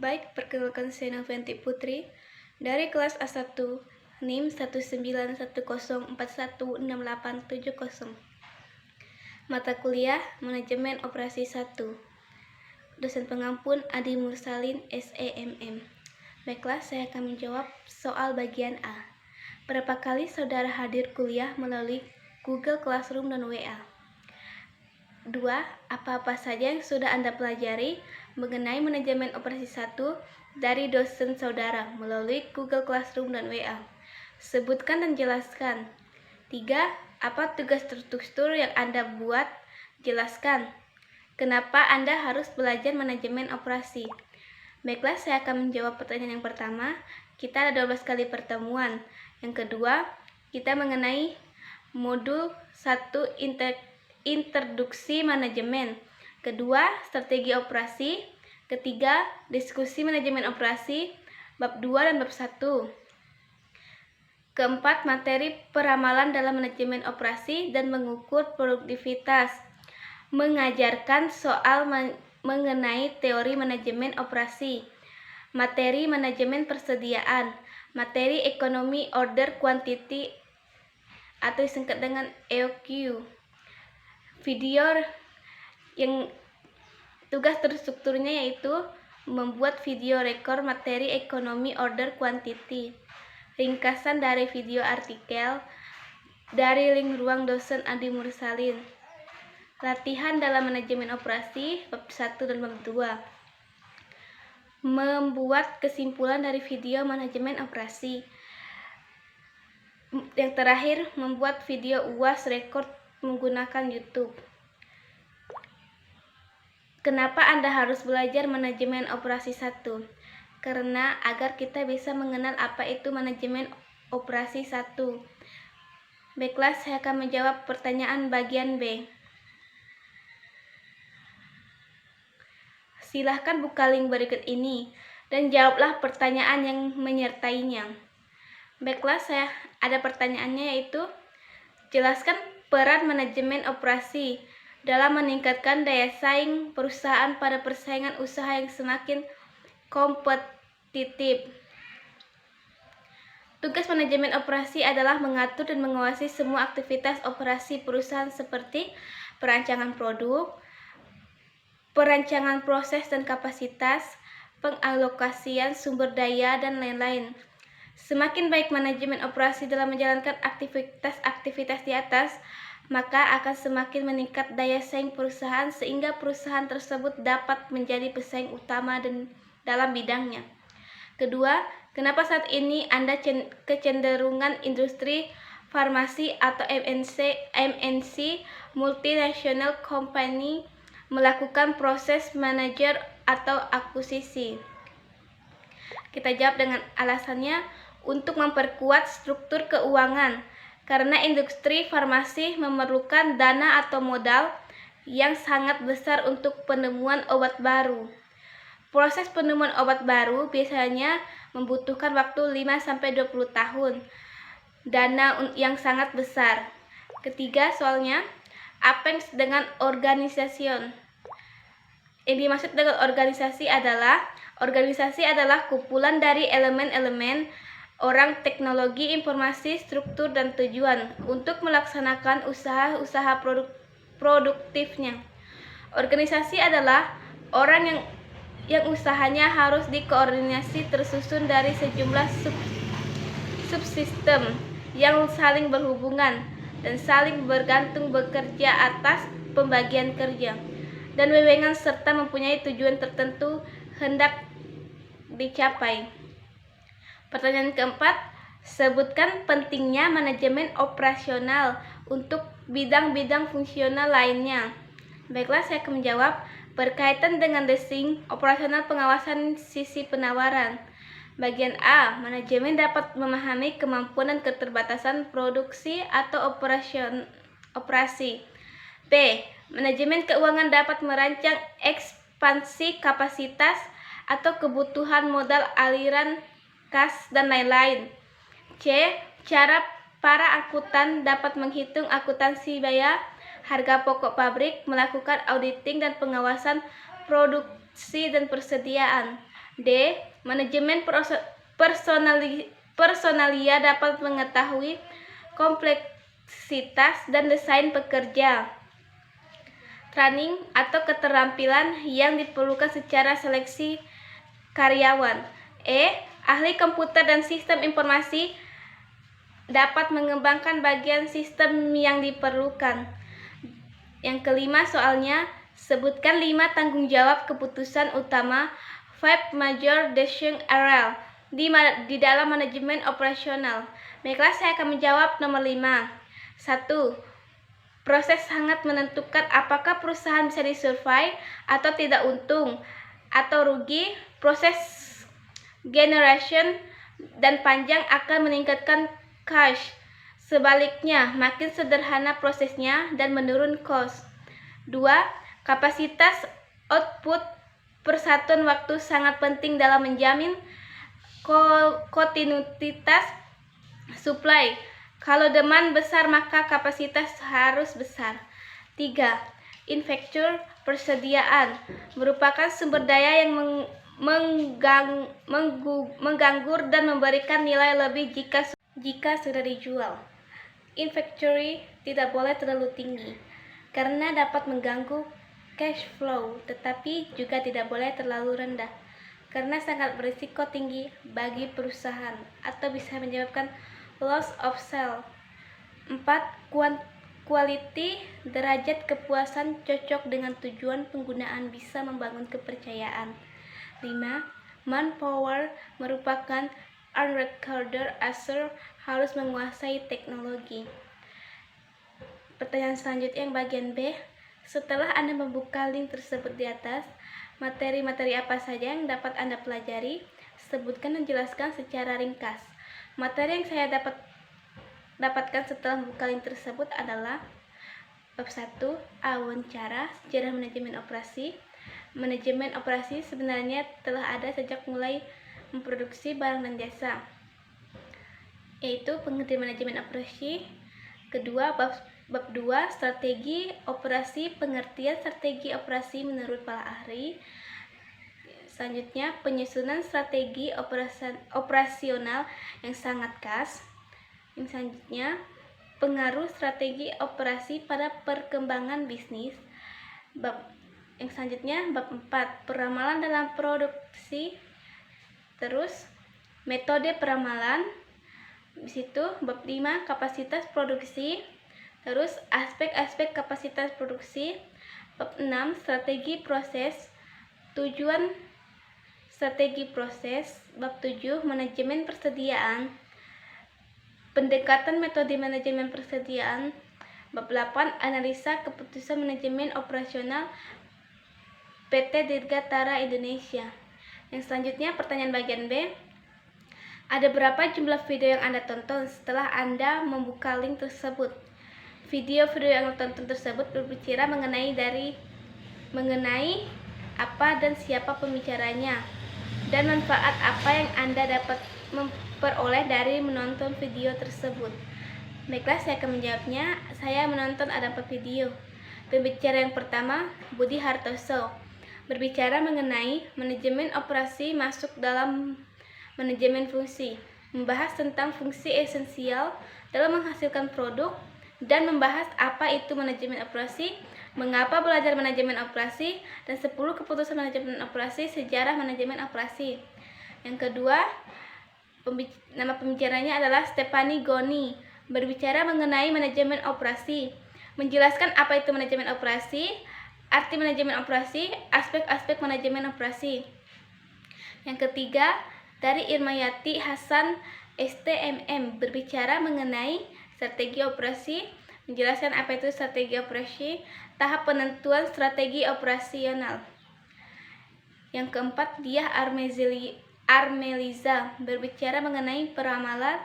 Baik, perkenalkan saya Novanti Putri dari kelas A1 NIM 191041687. Mata kuliah Manajemen Operasi 1. Dosen pengampun Adi Mursalin SEMM. Baiklah, saya akan menjawab soal bagian A. Berapa kali saudara hadir kuliah melalui Google Classroom dan WA? 2. Apa-apa saja yang sudah Anda pelajari mengenai manajemen operasi 1 dari dosen saudara melalui Google Classroom dan WA? Sebutkan dan jelaskan. 3. Apa tugas terstruktur yang Anda buat? Jelaskan. Kenapa Anda harus belajar manajemen operasi? Baiklah, saya akan menjawab pertanyaan yang pertama. Kita ada 12 kali pertemuan. Yang kedua, kita mengenai modul 1 introduksi manajemen. Kedua, strategi operasi. Ketiga, diskusi manajemen operasi, bab 2 dan bab 1. Keempat, materi peramalan dalam manajemen operasi dan mengukur produktivitas. Mengajarkan soal mengenai teori manajemen operasi. Materi manajemen persediaan. Materi ekonomi order quantity atau disingkat dengan EOQ. Video yang tugas terstrukturnya yaitu membuat video rekor materi ekonomi order quantity. Ringkasan dari video artikel dari link ruang dosen Adi Mursalin. Latihan dalam manajemen operasi bab 1 dan bab 2. Membuat kesimpulan dari video manajemen operasi. Yang terakhir, membuat video UAS rekor menggunakan YouTube. Kenapa Anda harus belajar manajemen operasi 1? Karena agar kita bisa mengenal apa itu manajemen operasi 1. Baiklah, saya akan menjawab pertanyaan bagian B. Silahkan buka link berikut ini dan jawablah pertanyaan yang menyertainya. Baiklah, saya ada pertanyaannya yaitu jelaskan peran manajemen operasi dalam meningkatkan daya saing perusahaan pada persaingan usaha yang semakin kompetitif. Tugas manajemen operasi adalah mengatur dan mengawasi semua aktivitas operasi perusahaan seperti perancangan produk, perancangan proses dan kapasitas, pengalokasian sumber daya, dan lain-lain. Semakin baik manajemen operasi dalam menjalankan aktivitas-aktivitas di atas, maka akan semakin meningkat daya saing perusahaan sehingga perusahaan tersebut dapat menjadi pesaing utama dalam bidangnya. Kedua, kenapa saat ini Anda kecenderungan industri farmasi atau MNC multinational company melakukan proses manajer atau akuisisi? Kita jawab dengan alasannya untuk memperkuat struktur keuangan, karena industri farmasi memerlukan dana atau modal yang sangat besar untuk penemuan obat baru. Proses penemuan obat baru biasanya membutuhkan waktu 5-20 tahun, dana yang sangat besar. Ketiga, soalnya, apa yang dengan organisasi? Yang dimaksud dengan organisasi adalah kumpulan dari elemen-elemen orang, teknologi, informasi, struktur, dan tujuan untuk melaksanakan usaha-usaha produktifnya. Organisasi adalah orang yang usahanya harus dikoordinasi tersusun dari sejumlah subsistem yang saling berhubungan dan saling bergantung bekerja atas pembagian kerja dan wewenang serta mempunyai tujuan tertentu hendak dicapai. Pertanyaan keempat, sebutkan pentingnya manajemen operasional untuk bidang-bidang fungsional lainnya. Baiklah, saya akan menjawab berkaitan dengan desain operasional pengawasan sisi penawaran. Bagian A, manajemen dapat memahami kemampuan dan keterbatasan produksi atau operasi. B, manajemen keuangan dapat merancang ekspansi kapasitas atau kebutuhan modal, aliran kas, dan lain-lain. C, cara para akuntan dapat menghitung akuntansi biaya, harga pokok pabrik, melakukan auditing dan pengawasan produksi dan persediaan. D. Manajemen personalia dapat mengetahui kompleksitas dan desain pekerja. Training atau keterampilan yang diperlukan secara seleksi karyawan. E. Ahli komputer dan sistem informasi dapat mengembangkan bagian sistem yang diperlukan. Yang kelima soalnya, sebutkan 5 tanggung jawab keputusan utama 5 major decision area di dalam manajemen operasional. Baiklah, saya akan menjawab nomor 5. 1. Proses sangat menentukan apakah perusahaan bisa disurvive atau tidak untung atau rugi. Proses generation dan panjang akan meningkatkan cash. Sebaliknya, makin sederhana prosesnya dan menurun cost. 2. Kapasitas output persatuan waktu sangat penting dalam menjamin kontinuitas supply. Kalau demand besar maka kapasitas harus besar. 3. Infrastruktur persediaan merupakan sumber daya yang mengganggu dan memberikan nilai lebih jika sudah dijual. Inventory tidak boleh terlalu tinggi karena dapat mengganggu cash flow, tetapi juga tidak boleh terlalu rendah karena sangat berisiko tinggi bagi perusahaan atau bisa menyebabkan loss of sale. 4. Quality derajat kepuasan cocok dengan tujuan penggunaan bisa membangun kepercayaan. 5. Manpower merupakan unrecorded asset harus menguasai teknologi. Pertanyaan selanjutnya yang bagian B. Setelah Anda membuka link tersebut di atas, materi-materi apa saja yang dapat Anda pelajari? Sebutkan dan jelaskan secara ringkas. Materi yang saya dapatkan setelah membuka link tersebut adalah bab 1, wawancara, sejarah manajemen operasi. Manajemen operasi sebenarnya telah ada sejak mulai memproduksi barang dan jasa, yaitu pengertian manajemen operasi. Kedua, bab 2, strategi operasi, pengertian strategi operasi menurut para ahli. Selanjutnya, penyusunan strategi operasional yang sangat khas. Yang selanjutnya, pengaruh strategi operasi pada perkembangan bisnis. Yang selanjutnya, bab 4, peramalan dalam produksi. Terus, metode peramalan. Di situ, bab 5, kapasitas produksi. Terus, aspek-aspek kapasitas produksi. Bab 6, strategi proses. Tujuan strategi proses. Bab 7, manajemen persediaan. Pendekatan metode manajemen persediaan. Bab 8, analisa keputusan manajemen operasional PT Dirgantara Indonesia. Yang selanjutnya, pertanyaan bagian B. Ada berapa jumlah video yang Anda tonton setelah Anda membuka link tersebut? Video-video yang Anda tonton tersebut berbicara mengenai apa dan siapa pembicaranya, dan manfaat apa yang Anda dapat memperoleh dari menonton video tersebut. Baiklah, saya akan menjawabnya. Saya menonton ada 4 video. Pembicara yang pertama, Budi Hartoso, berbicara mengenai manajemen operasi masuk dalam manajemen fungsi, membahas tentang fungsi esensial dalam menghasilkan produk, dan membahas apa itu manajemen operasi, mengapa belajar manajemen operasi, dan 10 keputusan manajemen operasi, sejarah manajemen operasi. Yang kedua, nama pembicaranya adalah Stephanie Goni, berbicara mengenai manajemen operasi, menjelaskan apa itu manajemen operasi, arti manajemen operasi, aspek-aspek manajemen operasi. Yang ketiga, dari Irmayati Hasan STMM, berbicara mengenai strategi operasi, menjelaskan apa itu strategi operasi, tahap penentuan strategi operasional. Yang keempat, Diah Armeliza, berbicara mengenai peramalan,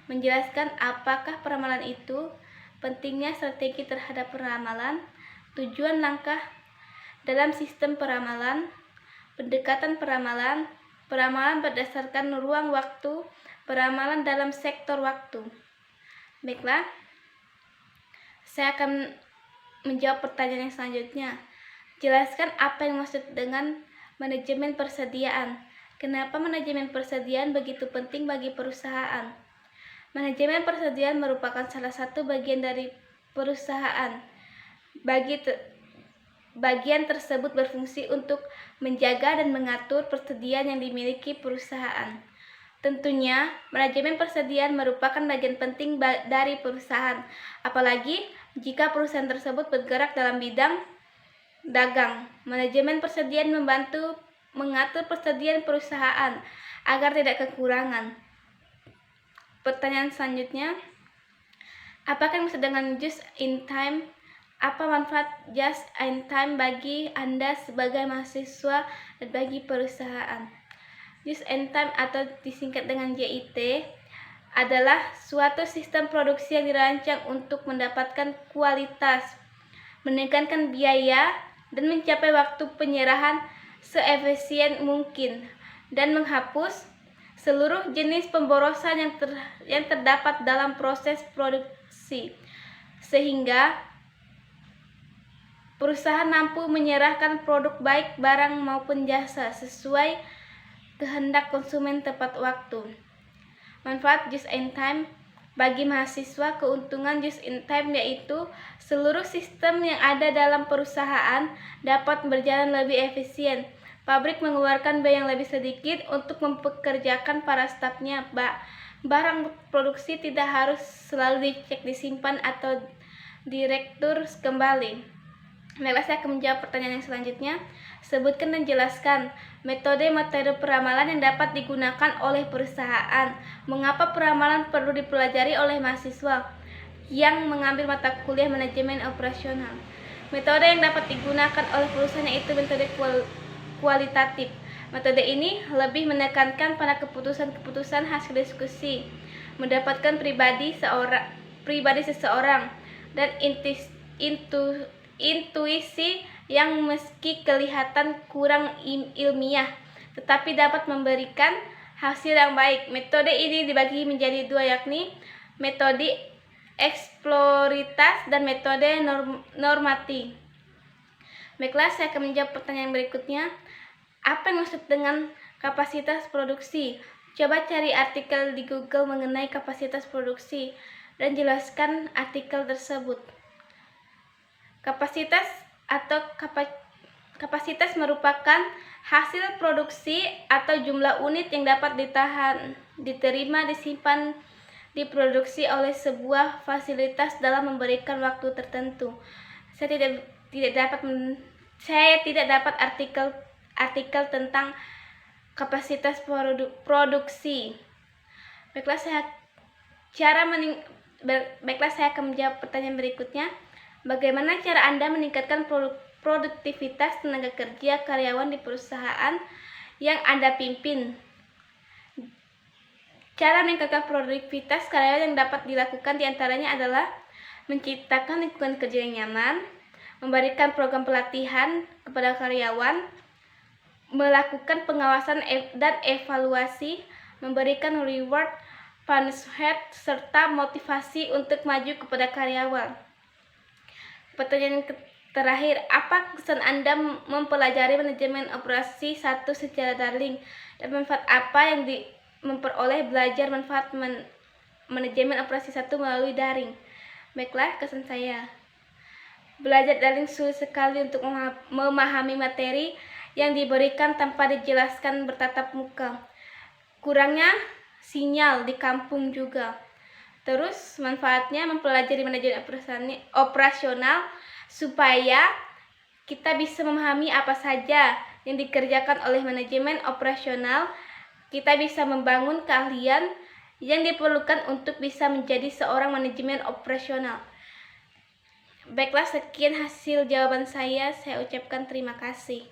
menjelaskan apakah peramalan itu, pentingnya strategi terhadap peramalan, tujuan langkah dalam sistem peramalan, pendekatan peramalan, peramalan berdasarkan ruang waktu, peramalan dalam sektor waktu. Baiklah, saya akan menjawab pertanyaan yang selanjutnya. Jelaskan apa yang maksud dengan manajemen persediaan. Kenapa manajemen persediaan begitu penting bagi perusahaan? Manajemen persediaan merupakan salah satu bagian dari perusahaan. Bagian tersebut berfungsi untuk menjaga dan mengatur persediaan yang dimiliki perusahaan. Tentunya, manajemen persediaan merupakan bagian penting dari perusahaan, apalagi jika perusahaan tersebut bergerak dalam bidang dagang. Manajemen persediaan membantu mengatur persediaan perusahaan agar tidak kekurangan. Pertanyaan selanjutnya, apakah yang dimaksud dengan just in time? Apa manfaat just in time bagi Anda sebagai mahasiswa dan bagi perusahaan? Just in time atau disingkat dengan JIT adalah suatu sistem produksi yang dirancang untuk mendapatkan kualitas, menekankan biaya, dan mencapai waktu penyerahan seefisien mungkin, dan menghapus seluruh jenis pemborosan yang terdapat dalam proses produksi, sehingga perusahaan mampu menyerahkan produk baik barang maupun jasa sesuai kehendak konsumen tepat waktu. Manfaat just in time bagi mahasiswa, keuntungan just in time yaitu seluruh sistem yang ada dalam perusahaan dapat berjalan lebih efisien. Pabrik mengeluarkan biaya yang lebih sedikit untuk mempekerjakan para stafnya. Barang produksi tidak harus selalu dicek, disimpan, atau direktur kembali. Baiklah, saya akan menjawab pertanyaan yang selanjutnya. Sebutkan dan jelaskan metode-metode peramalan yang dapat digunakan oleh perusahaan. Mengapa peramalan perlu dipelajari oleh mahasiswa yang mengambil mata kuliah manajemen operasional? Metode yang dapat digunakan oleh perusahaan yaitu metode kualitatif. Metode ini lebih menekankan pada keputusan-keputusan hasil diskusi, mendapatkan pribadi seseorang, dan intuisi yang meski kelihatan kurang ilmiah, tetapi dapat memberikan hasil yang baik. Metode ini dibagi menjadi dua, yakni metode eksploritas dan metode normatif. Baiklah, saya akan menjawab pertanyaan berikutnya. Apa yang maksud dengan kapasitas produksi? Coba cari artikel di Google mengenai kapasitas produksi dan jelaskan artikel tersebut. Kapasitas atau kapasitas merupakan hasil produksi atau jumlah unit yang dapat diterima, disimpan, diproduksi oleh sebuah fasilitas dalam memberikan waktu tertentu. Saya tidak dapat artikel tentang kapasitas produksi. Baiklah, saya akan menjawab pertanyaan berikutnya. Bagaimana cara Anda meningkatkan produktivitas tenaga kerja karyawan di perusahaan yang Anda pimpin? Cara meningkatkan produktivitas karyawan yang dapat dilakukan diantaranya adalah menciptakan lingkungan kerja yang nyaman, memberikan program pelatihan kepada karyawan, melakukan pengawasan dan evaluasi, memberikan reward, punishment, serta motivasi untuk maju kepada karyawan. Pertanyaan terakhir, apa kesan Anda mempelajari manajemen operasi 1 secara daring, dan manfaat apa yang memperoleh belajar manfaat manajemen operasi 1 melalui daring? Baiklah, kesan saya. Belajar daring sulit sekali untuk memahami materi yang diberikan tanpa dijelaskan bertatap muka. Kurangnya sinyal di kampung juga. Terus manfaatnya mempelajari manajemen operasional supaya kita bisa memahami apa saja yang dikerjakan oleh manajemen operasional. Kita bisa membangun keahlian yang diperlukan untuk bisa menjadi seorang manajemen operasional. Baiklah, sekian hasil jawaban saya. Saya ucapkan terima kasih.